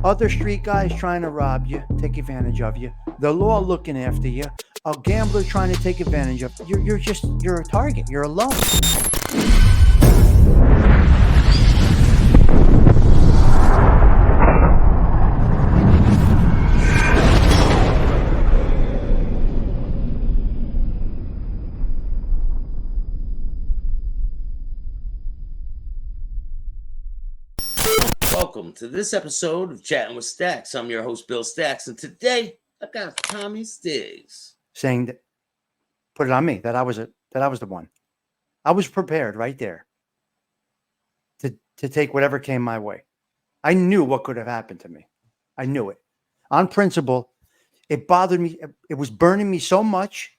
Other street guys trying to rob you, take advantage of you. The law looking after you. A gambler trying to take advantage of you. You're a target. You're alone. Welcome to this episode of Chattin with Staxx. I'm your host, Bill Staxx, and today I got Tommy Stigs. Saying that, put it on me that I was the one. I was prepared right there to take whatever came my way. I knew what could have happened to me. I knew it. On principle, it bothered me. It was burning me so much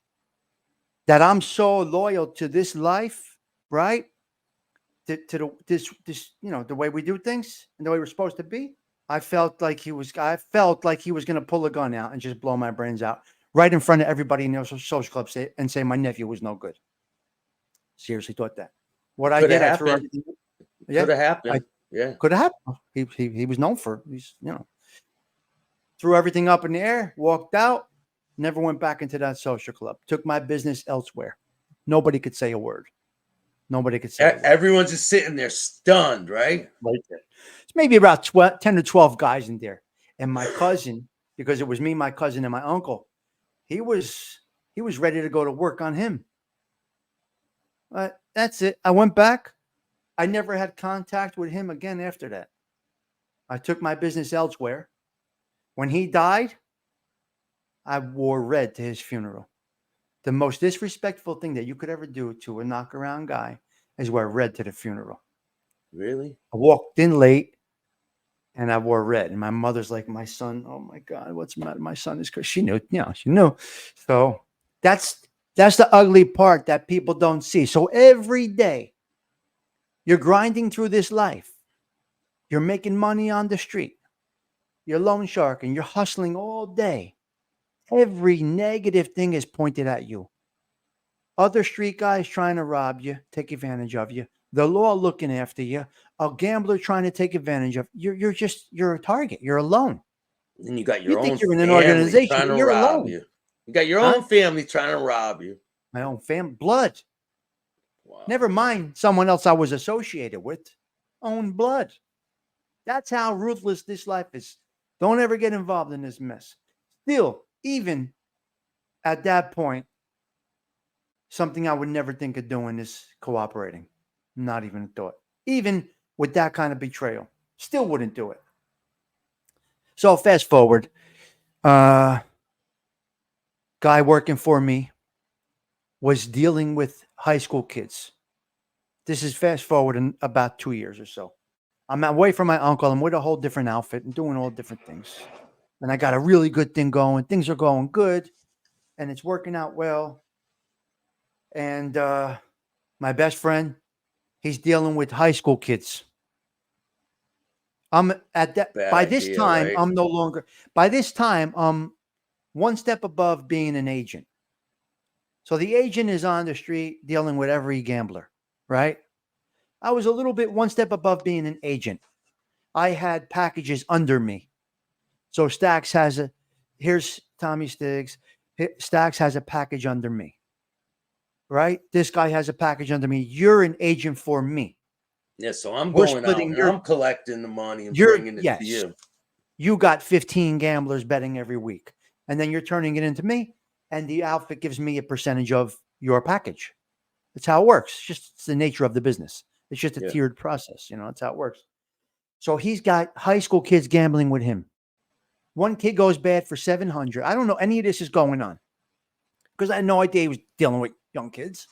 that I'm so loyal to this life, right? This the way we do things and the way we're supposed to be. I felt like he was going to pull a gun out and just blow my brains out right in front of everybody in the social club and say my nephew was no good. Seriously thought that. What I Could have did, I threw happened. everything. Could Yeah, have I happened. Yeah. could have happened. He was known for threw everything up in the air, walked out, never went back into that social club. Took my business elsewhere. Nobody could say a word. Nobody could say a word. Everyone's just sitting there stunned, right? Right there. It's maybe about 10 to 12 guys in there. And my cousin, because it was me, my cousin, and my uncle, he was ready to go to work on him. That's it. I went back. I never had contact with him again after that. I took my business elsewhere. When he died, I wore red to his funeral. The most disrespectful thing that you could ever do to a knockaround guy is wear red to the funeral. Really? I walked in late and I wore red. And my mother's like, my son, oh my God, what's the matter? My son is crazy. She knew, she knew. So that's the ugly part that people don't see. So every day you're grinding through this life. You're making money on the street. You're loan shark and you're hustling all day. Every negative thing is pointed at you. Other street guys trying to rob you, take advantage of you. The law looking after you. A gambler trying to take advantage of you. You're a target. You're alone. And you got You your think own you're in an family organization, trying but to you're rob alone. you. You got your Huh? own family trying to rob you. My own family, blood. Wow. Never mind someone else I was associated with. Own blood. That's how ruthless this life is. Don't ever get involved in this mess. Still, even at that point, something I would never think of doing is cooperating. Not even a thought. Even with that kind of betrayal, still wouldn't do it. So fast forward, guy working for me was dealing with high school kids. This is fast forward in about 2 years or so. I'm away from my uncle. I'm with a whole different outfit and doing all different things. And I got a really good thing going. Things are going good, and it's working out well. And my best friend, he's dealing with high school kids. I'm at that Bad by this idea, time, right? I'm no longer by this time, one step above being an agent. So the agent is on the street dealing with every gambler, right? I was a little bit one step above being an agent. I had packages under me. So Staxx has here's Tommy Stigs. Staxx has a package under me, right? This guy has a package under me. You're an agent for me. Yeah, so I'm We're going out splitting and I'm collecting the money and your bringing it to yes. you. You got 15 gamblers betting every week, and then you're turning it into me, and the outfit gives me a percentage of your package. That's how it works. It's the nature of the business. It's just a tiered process. That's how it works. So he's got high school kids gambling with him. One kid goes bad for 700. I don't know any of this is going on because I had no idea he was dealing with young kids.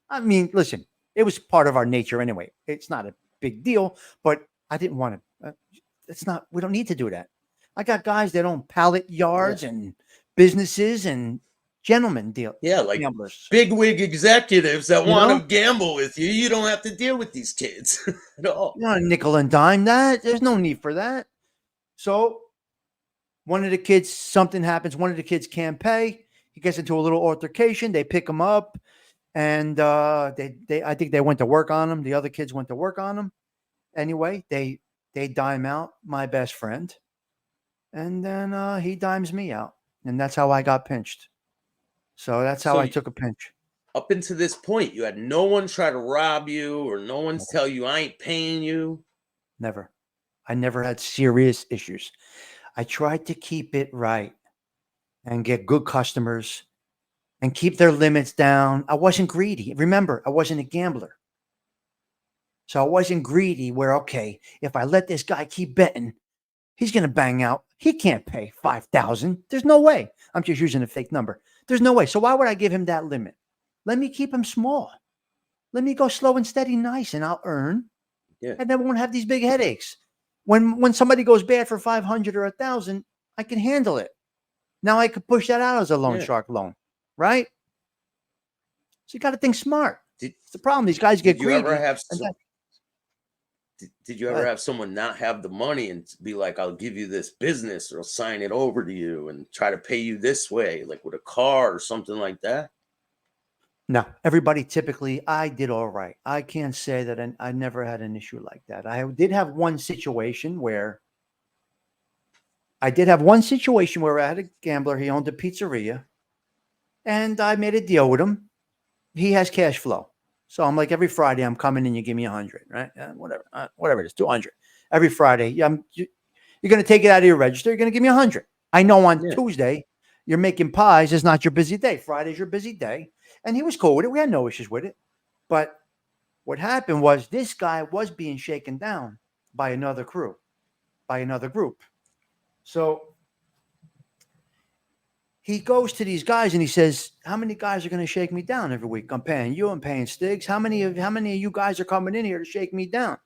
I mean, listen, it was part of our nature anyway. It's not a big deal, but I didn't want to. We don't need to do that. I got guys that own pallet yards and businesses and gentlemen like gamblers. bigwig executives that You want know, to gamble with you. You don't have to deal with these kids at all. you know, nickel and dime that. There's no need for that. So one of the kids, something happens. One of the kids can't pay. He gets into a little altercation. They pick him up, and I think they went to work on him. The other kids went to work on him. Anyway, they dime out my best friend. and then he dimes me out, and that's how I got pinched. So that's how So I took a pinch. up until this point, you had no one try to rob you or no one tell you I ain't paying you. Never. I never had serious issues. I tried to keep it right and get good customers and keep their limits down. I wasn't greedy. Remember, I wasn't a gambler. So I wasn't greedy where, okay, if I let this guy keep betting, he's going to bang out. He can't pay 5,000. There's no way. I'm just using a fake number. There's no way. So why would I give him that limit? Let me keep him small. Let me go slow and steady, nice, and I'll earn. Yeah. And then I won't have these big headaches. When somebody goes bad for 500 or 1,000, I can handle it. Now I could push that out as a loan Yeah. shark loan, right? So you got to think smart. Did, It's the problem. These guys get did you greedy. ever have and that- did you Go ever ahead. have someone not have the money and be like, I'll give you this business or I'll sign it over to you and try to pay you this way, like with a car or something like that? No, everybody typically, I did all right. I can't say that I never had an issue like that. I did have one situation where I had a gambler. He owned a pizzeria, and I made a deal with him. He has cash flow. So I'm like, every Friday I'm coming in, you give me 100, right? Whatever it is, 200. Every Friday, you're going to take it out of your register. You're going to give me 100. I know on Yeah. Tuesday you're making pies. It's not your busy day. Friday's your busy day. And he was cool with it. We had no issues with it. But what happened was this guy was being shaken down by another crew, by another group. So he goes to these guys and he says, "How many guys are going to shake me down every week? I'm paying you. I'm paying Stigs. How many of you guys are coming in here to shake me down?"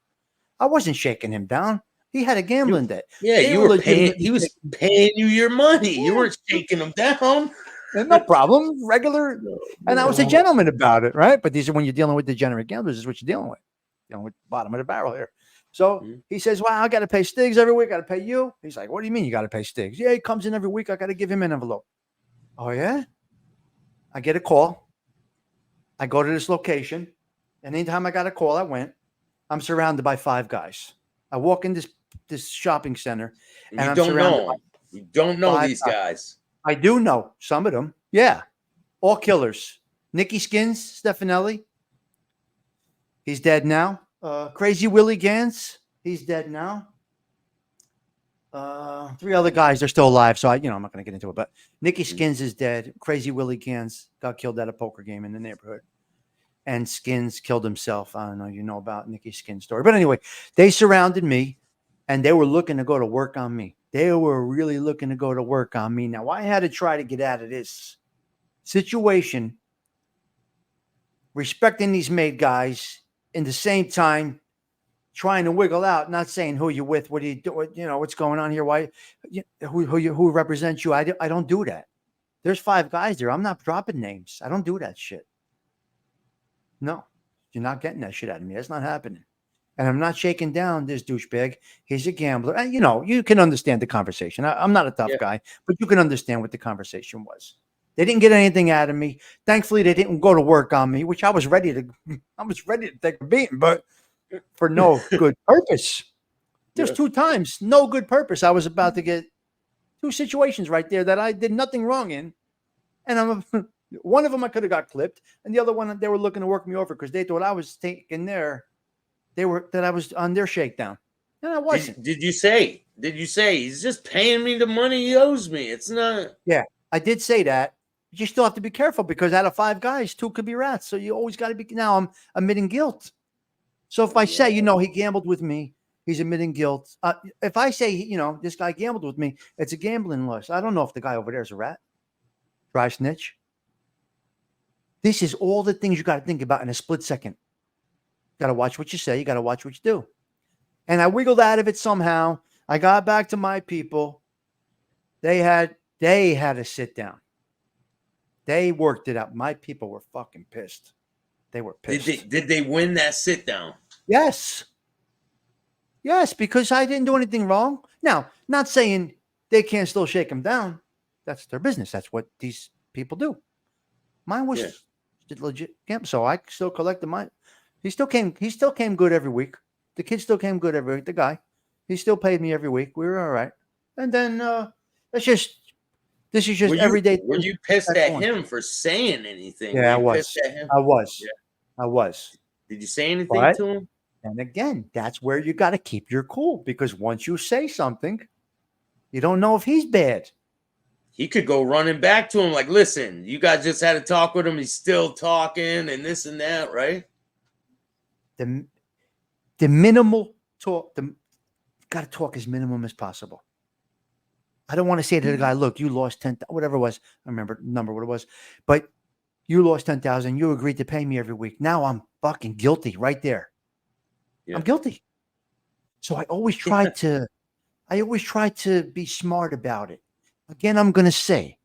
I wasn't shaking him down. He had a You, gambling debt. yeah, They you were were paying, legitimately he was shaking. paying you your money. You Yeah, weren't shaking them down. no problem. Regular. No, And I was a man. gentleman about it, right? But these are when you're dealing with degenerate gamblers, this is what you're dealing with. Dealing with bottom of the barrel here. So Mhm. he says, "Well, I got to pay Stigs every week. I got to pay you." He's like, "What do you mean you got to pay Stigs?" "Yeah, he comes in every week. I got to give him an envelope." "Oh, yeah?" I get a call. I go to this location. And anytime I got a call, I went. I'm surrounded by 5 guys. I walk in this shopping center, And and you I'm don't surrounded know by them. You don't know 5 these guys. guys. I do know some of them. Yeah. All killers. Nicky Skins, Stefanelli. He's dead now. Crazy Willie Gans. He's dead now. 3 other guys, they're still alive. So I'm not going to get into it. But Nicky Skins is dead. Crazy Willie Gans got killed at a poker game in the neighborhood. And Skins killed himself. I don't know, you know about Nicky Skins' story. But anyway, they surrounded me and they were looking to go to work on me. They were really looking to go to work on me. Now, I had to try to get out of this situation, respecting these made guys, in the same time trying to wiggle out, not saying who you're with, what do you do, what's going on here, why, who represents you. I don't do that. There's 5 guys there. I'm not dropping names. I don't do that shit. No, you're not getting that shit out of me. That's not happening. And I'm not shaking down this douchebag. He's a gambler. And, you can understand the conversation. I'm not a tough Yeah. guy, but you can understand what the conversation was. They didn't get anything out of me. Thankfully, they didn't go to work on me, which I was ready to take a beating, but for no good purpose. There's Yeah. 2 times, no good purpose. I was about to get 2 situations right there that I did nothing wrong in. And one of them I could have got clipped, and the other one they were looking to work me over because they thought I was taking that I was on their shakedown. And I wasn't. Did you say? Did you say he's just paying me the money he owes me? It's not. Yeah, I did say that. You still have to be careful because out of 5 guys, 2 could be rats. So you always got to be. Now I'm admitting guilt. So if I say, he gambled with me, he's admitting guilt. If I say, this guy gambled with me, it's a gambling loss. I don't know if the guy over there is a rat, dry snitch. This is all the things you got to think about in a split second. You got to watch what you say. You got to watch what you do. And I wiggled out of it somehow. I got back to my people. They had a sit down. They worked it out. My people were fucking pissed. They were pissed. Did they win that sit down? Yes. Yes, because I didn't do anything wrong. Now, not saying they can't still shake them down. That's their business. That's what these people do. Mine was legit. Yeah, so I still collected mine. He still came good every week. The kid still came good every week. The guy. He still paid me every week. We were all right. And then this is just Were you everyday were things you to keep pissed that at going. him for saying anything? Were Yeah, I you pissed was. at him? I was. Yeah. I was. Did you say anything But to him? and again, that's where you got to keep your cool because once you say something, you don't know if he's bad. He could go running back to him like, listen, you guys just had a talk with him. He's still talking and this and that, right? The the minimal talk, the got to talk as minimum as possible. I don't want to say to the guy, look, you lost 10, whatever it was. I remember the number what it was, but you lost 10,000. You agreed to pay me every week. Now I'm fucking guilty right there. I'm Yeah. guilty. So I always try to be smart about it. Again, I'm going to say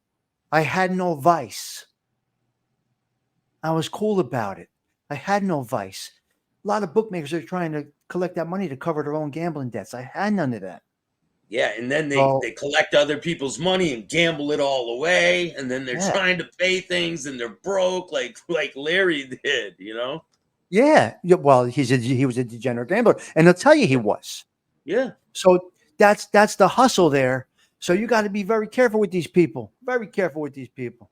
I had no vice. I was cool about it. I had no vice. A lot of bookmakers are trying to collect that money to cover their own gambling debts. I had none of that. Yeah, and then they So, they collect other people's money and gamble it all away, and then they're yeah. trying to pay things and they're broke like Larry did, you know? Yeah. Yeah, well, he was a degenerate gambler, and they'll tell you he Yeah. was. Yeah. So that's the hustle there. So you got to be very careful with these people. Very careful with these people.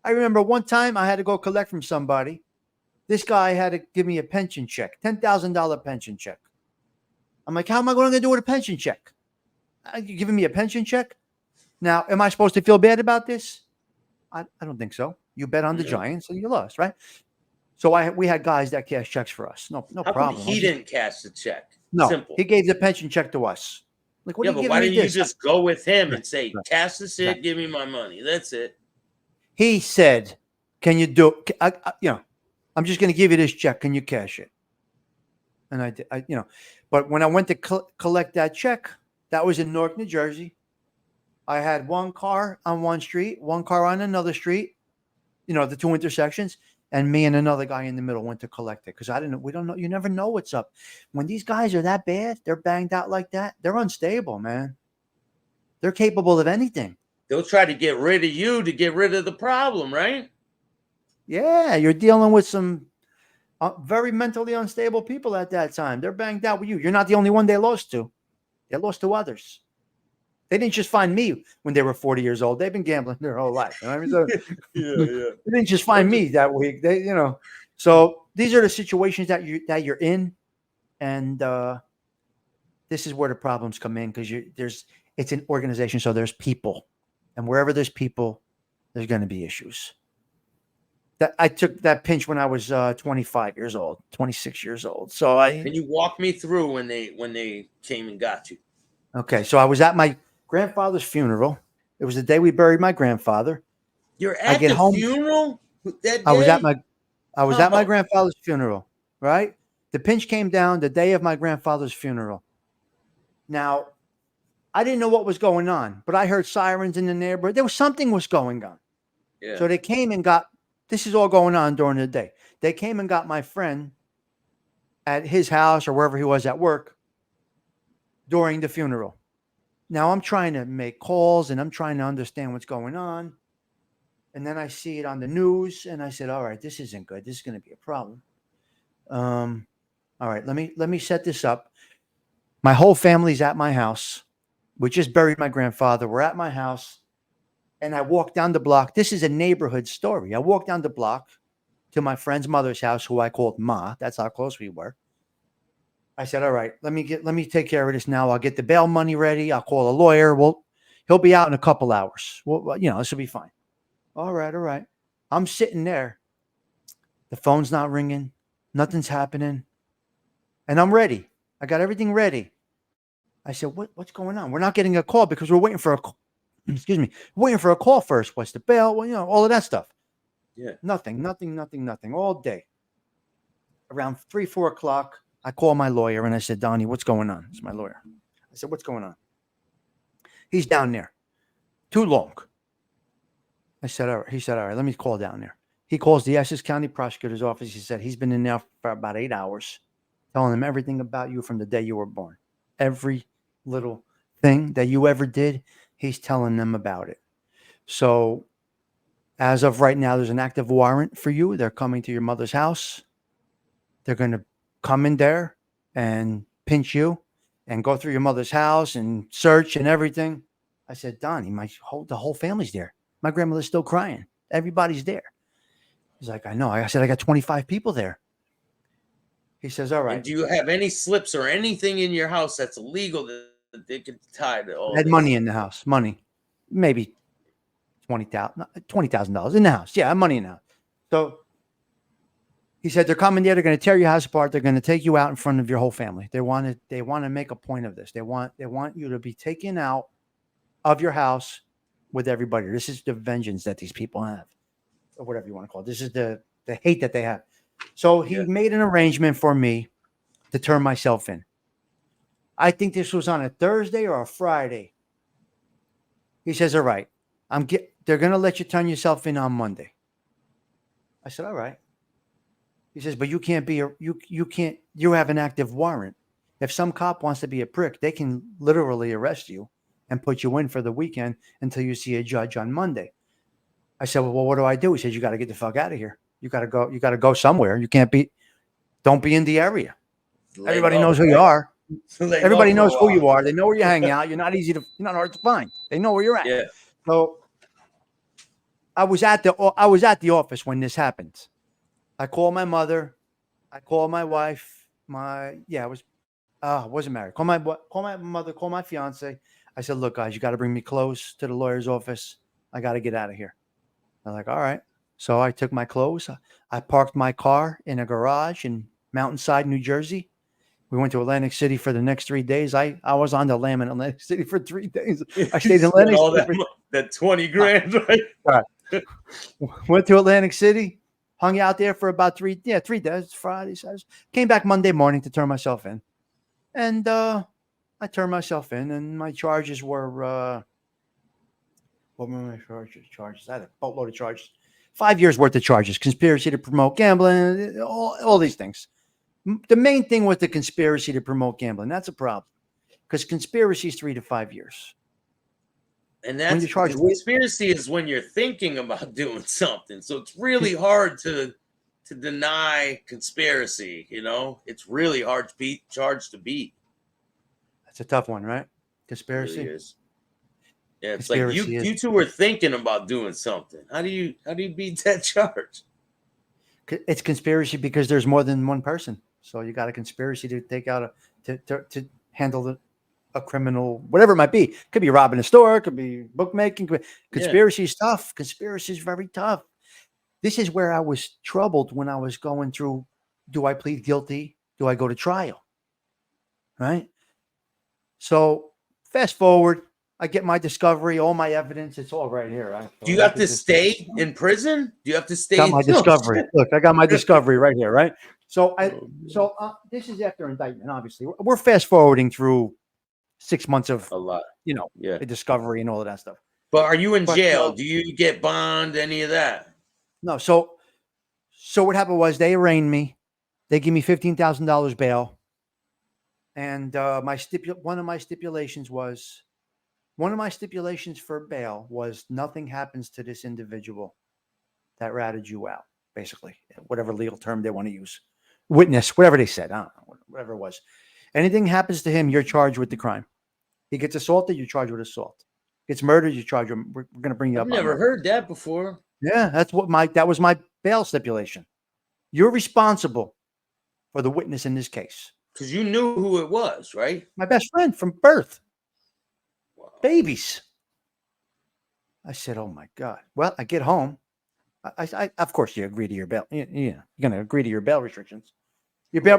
I remember one time I had to go collect from somebody. This guy had to give me a pension check, $10,000 pension check. I'm like, how am I going to do with a pension check? You giving me a pension check? Now, am I supposed to feel bad about this? I don't think so. You bet on the No. Giants and you lost, right? So we had guys that cash checks for us. No How come problem. he didn't cash the check? No, Simple. he gave the pension check to us. Like, what Yeah, are you but giving why me didn't you this? just go with him Right, and say, right, cash this right. in, give me my money? That's it. He said, "Can you do? I'm just going to give you this check. Can you cash it?" And I did. But when I went to collect that check, that was in Newark, New Jersey. I had one car on one street, one car on another street. The two intersections, and me and another guy in the middle went to collect it because I didn't. We don't know. You never know what's up. When these guys are that bad, they're banged out like that. They're unstable, man. They're capable of anything. They'll try to get rid of you to get rid of the problem, right? Yeah, you're dealing with some very mentally unstable people at that time. They're banged out with you. You're not the only one they lost to. They lost to others. They didn't just find me when they were 40 years old. They've been gambling their whole life. You know what I mean? So Yeah, yeah. they didn't just I'm find just me that week. So these are the situations that you're in, and this is where the problems come in because it's an organization, so there's people, and wherever there's people, there's going to be issues. That I took that pinch when I was 25 years old, 26 years old. So Can you walk me through when they came and got you? okay. So I was at my grandfather's funeral. It was the day we buried my grandfather. You're I at get the home. funeral that I was at day? my I was at my Oh, grandfather's funeral. Right. The pinch came down the day of my grandfather's funeral. Now I didn't know what was going on, but I heard sirens in the neighborhood. Something was going on. yeah. So they came and got. This is all going on during the day. They came and got my friend at his house or wherever he was at work during the funeral. Now I'm trying to make calls and I'm trying to understand what's going on. And then I see it on the news and I said, all right, this isn't good. This is going to be a problem. Um, all right, let me set this up. My whole family's at my house. We just buried my grandfather. We're at my house. And I walk down the block. This is a neighborhood story. I walk down the block to my friend's mother's house, who I called Ma. That's how close we were. I said, all right, let me take care of this now. I'll get the bail money ready. I'll call a lawyer. He'll be out in a couple hours. Well, this will be fine. All right, all right. I'm sitting there. The phone's not ringing. Nothing's happening. And I'm ready. I got everything ready. I said, what's going on? We're not getting a call because we're waiting for a call. Excuse me. Waiting for a call first. What's the bail? Well, all of that stuff. Yeah. Nothing all day. Around 3, 4 o'clock, I call my lawyer and I said, Donnie, what's going on? It's my lawyer. I said, what's going on? He's down there. Too long. I said, all right. He said, all right, let me call down there. He calls the Essex County Prosecutor's Office. He said he's been in there for about 8 hours, telling them everything about you from the day you were born. Every little thing that you ever did, he's telling them about it. So as of right now, there's an active warrant for you. They're coming to your mother's house. They're going to come in there and pinch you and go through your mother's house and search and everything. I said, Donnie, the whole family's there. My grandmother's still crying. Everybody's there. He's like, I know. I said, I got 25 people there. He says, all And right. do you have any slips or anything in your house that's illegal that they could tie to all I had this? money in the house. Money. Maybe $20,000 in the house. Yeah, I have money in the house. So he said, they're coming there. They're going to tear your house apart. They're going to take you out in front of your whole family. They want to make a point of this. They want you to be taken out of your house with everybody. This is the vengeance that these people have, or whatever you want to call it. This is the hate that they have. So he made an arrangement for me to turn myself in. I think this was on a Thursday or a Friday. He says, all right, they're going to let you turn yourself in on Monday. I said, all right. He says, but you can't you have an active warrant. If some cop wants to be a prick, they can literally arrest you and put you in for the weekend until you see a judge on Monday. I said, well, what do I do? He says, you got to get the fuck out of here. You got to go somewhere. Don't be in the area. Everybody knows who you are. Everybody knows who you are. They know where you hang out. You're not hard to find. They know where you're at. Yeah. So I was at the office when this happened. I called my mother. I called my wife. I wasn't married. Call my mother. Call my fiance. I said, look, guys, you got to bring me clothes to the lawyer's office. I got to get out of here. They're like, all right. So I took my clothes. I parked my car in a garage in Mountainside, New Jersey. We went to Atlantic City for the next 3 days. I was on the lam in Atlantic City for 3 days. I stayed in Atlantic City. That 20 grand, right? Went to Atlantic City, hung out there for about 3 days, Friday, Saturday. Came back Monday morning to turn myself in. And I turned myself in, and my charges were, what were my charges? I had a boatload of charges. 5 years worth of charges, conspiracy to promote gambling, all these things. The main thing was the conspiracy to promote gambling. That's a problem because conspiracy is 3 to 5 years. And that's conspiracy is when you're thinking about doing something. So it's really hard to deny conspiracy. It's really hard to beat. That's a tough one, right? Conspiracy. It really is. Yeah, it's conspiracy like you two were thinking about doing something. How do you beat that charge? It's conspiracy because there's more than one person. So you got a conspiracy to take out to handle a criminal, whatever it might be. Could be robbing a store, could be bookmaking. Conspiracy is tough. Conspiracy is very tough. This is where I was troubled when I was going through, do I plead guilty? Do I go to trial? Right? So fast forward, I get my discovery, all my evidence. It's all right here. Right? Do you have to stay in prison? Do you have to stay? Got my discovery. Look, I got my discovery right here, right? So this is after indictment, obviously. We're fast forwarding through 6 months of a lot, a discovery and all of that stuff. But are you in jail? Do you get bond, any of that? No. So what happened was they arraigned me. They give me $15,000 bail. And one of my stipulations for bail was nothing happens to this individual that ratted you out, basically, whatever legal term they want to use. Witness, whatever they said, I don't know, whatever it was. Anything happens to him, you're charged with the crime. He gets assaulted, you're charged with assault. Gets murdered, you charge him. We're going to bring you up. I've never heard that before. Yeah, that was my bail stipulation. You're responsible for the witness in this case. Because you knew who it was, right? My best friend from birth. Wow. Babies. I said, oh my God. Well, I get home. I of course you agree to your bail. Yeah, you're going to agree to your bail restrictions.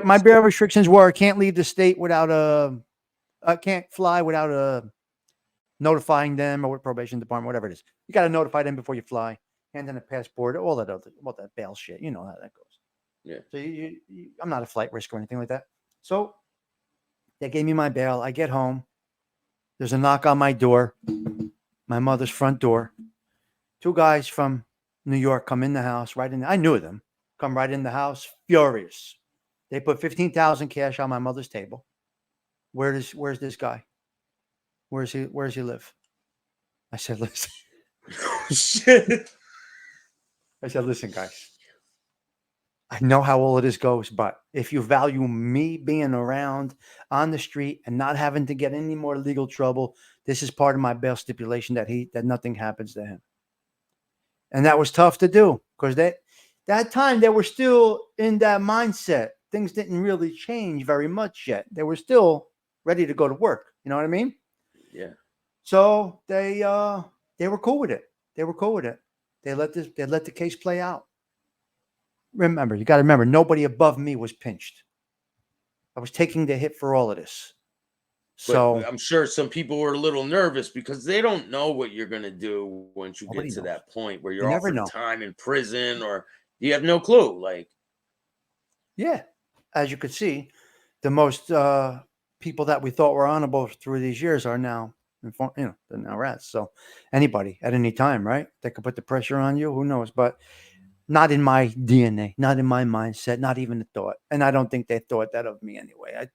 My bail restrictions were I can't leave the state I can't fly without notifying them or with probation department, whatever it is. You got to notify them before you fly, hand in a passport, all that bail shit. You know how that goes. Yeah. So I'm not a flight risk or anything like that. So they gave me my bail. I get home. There's a knock on my door, my mother's front door. 2 guys from New York come in the house I knew them. Come right in the house, furious. They put $15,000 cash on my mother's table. Where's this guy? Where's he live? I said, listen. Oh, shit. I said, listen, guys. I know how all of this goes, but if you value me being around on the street and not having to get any more legal trouble, this is part of my bail stipulation that nothing happens to him. And that was tough to do because that time they were still in that mindset. Things didn't really change very much yet. They were still ready to go to work. You know what I mean? Yeah. So they were cool with it. They were cool with it. They let the case play out. Remember, you got to remember, nobody above me was pinched. I was taking the hit for all of this. But So I'm sure some people were a little nervous because they don't know what you're going to do once you get to knows. that point where You you're never offered know. time in prison, or you have no clue. Like, yeah, as you could see, the most people that we thought were honorable through these years are now, they're now rats. So anybody at any time, right? They could put the pressure on you. Who knows? But not in my DNA, not in my mindset, not even a thought. And I don't think they thought that of me anyway.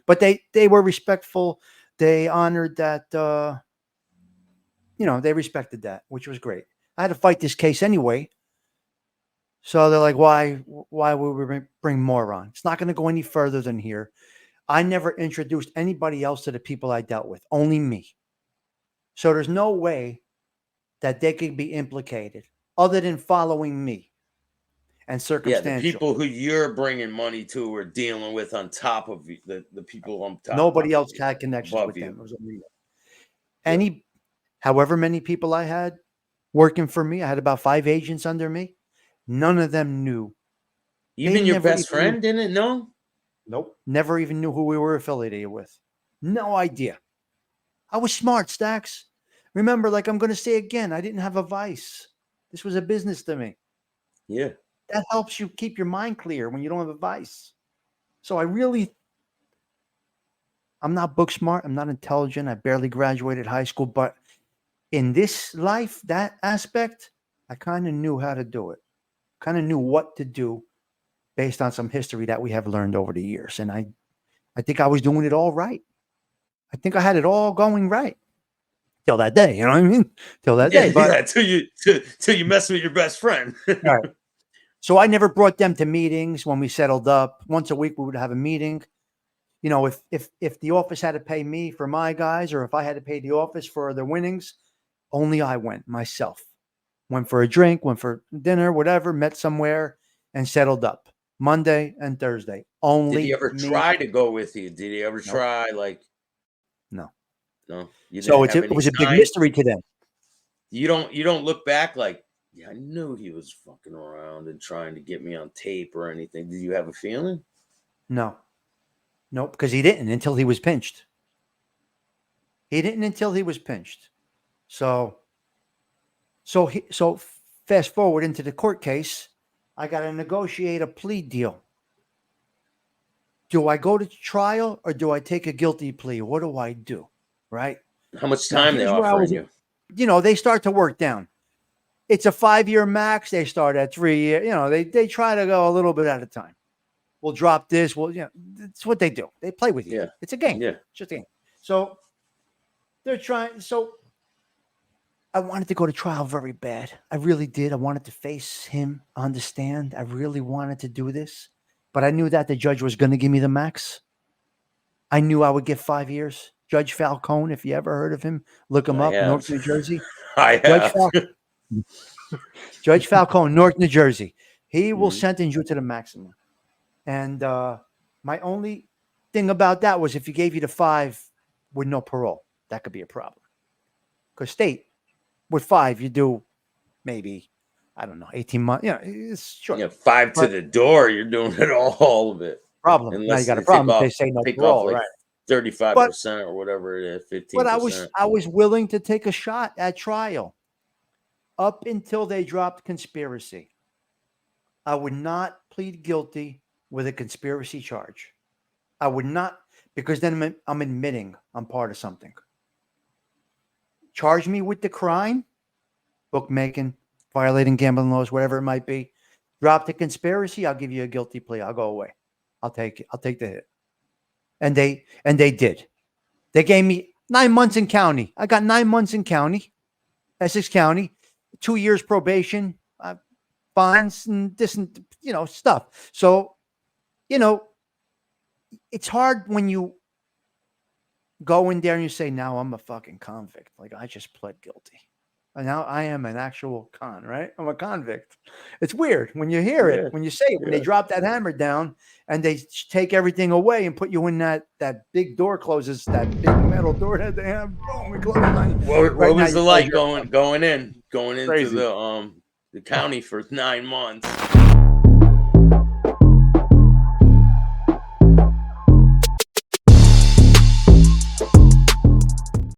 But they were respectful. They honored that. They respected that, which was great. I had to fight this case anyway. So they're like, why would we bring more on? It's not going to go any further than here. I never introduced anybody else to the people I dealt with, only me. So there's no way that they could be implicated other than following me and yeah, the circumstantial. people who you're bringing money to or dealing with on top of you, the people on top. Nobody else had connections with them. It was only me. However many people I had working for me, I had about 5 agents under me. None of them knew. Even your best friend didn't know? Nope. Never even knew who we were affiliated with. No idea. I was smart, Staxx. Remember, like I'm going to say again, I didn't have a vice. This was a business to me. Yeah. That helps you keep your mind clear when you don't have a vice. So I'm not book smart. I'm not intelligent. I barely graduated high school. But in this life, that aspect, I kind of knew how to do it. Kind of knew what to do based on some history that we have learned over the years. And I think I was doing it all right. I think I had it all going right till that day. You know what I mean? Till that day. But till you mess with your best friend. right. So I never brought them to meetings when we settled up. Once a week we would have a meeting. If the office had to pay me for my guys, or if I had to pay the office for the winnings, only I went myself. Went for a drink, went for dinner, whatever, met somewhere and settled up. Monday and Thursday. Only Did he ever try to go with you? Did he ever try No. No. You So didn't have it any was a big signs? mystery to them. You don't look back like, yeah, I knew he was fucking around and trying to get me on tape or anything. Did you have a feeling? No. Nope, because he didn't until he was pinched. He didn't until he was pinched. So fast forward into the court case, I got to negotiate a plea deal. Do I go to trial or do I take a guilty plea? What do I do? Right? How much Now, time they here's where I offering was, you? they start to work down. It's a 5-year max. They start at 3 years. They try to go a little bit at a time. We'll drop this. It's what they do. They play with you. Yeah. It's a game. Yeah. It's just a game. So they're trying. So I wanted to go to trial very bad. I really did. I wanted to face him on the stand. I really wanted to do this, but I knew that the judge was going to give me the max. I knew I would get 5 years. Judge Falcone, if you ever heard of him, look him up. Newark, New Jersey. I have. Judge Falcone, Newark, New Jersey. He will Mhm. sentence you to the maximum. And my only thing about that was if he gave you the 5 with no parole, that could be a problem. Because state, with 5, you do maybe, I don't know, 18 months. It's short. Yeah, 5 to the door. You're doing it all of it. Problem. Now you Unless got a they problem if they say no take off parole, like right? 35% or whatever it is, But 15%. I was willing to take a shot at trial up until they dropped conspiracy. I would not plead guilty with a conspiracy charge. I would not, because then I'm admitting I'm part of something. Charge me with the crime, bookmaking, violating gambling laws, whatever it might be. Drop the conspiracy, I'll give you a guilty plea. I'll go away. I'll take it. I'll take the hit. And they did. They gave me 9 months in county. I got 9 months in county, Essex County, 2 years probation. fines and this and, stuff. So, it's hard when you go in there and you say, now I'm a fucking convict. Like, I just pled guilty. And now I am an actual con, right? I'm a convict. It's weird when you hear it, when you say it, when they drop that hammer down and they take everything away and put you in that big door closes, that big metal door that they have. Boom, we close it. What was the light going into Crazy. the county for 9 months?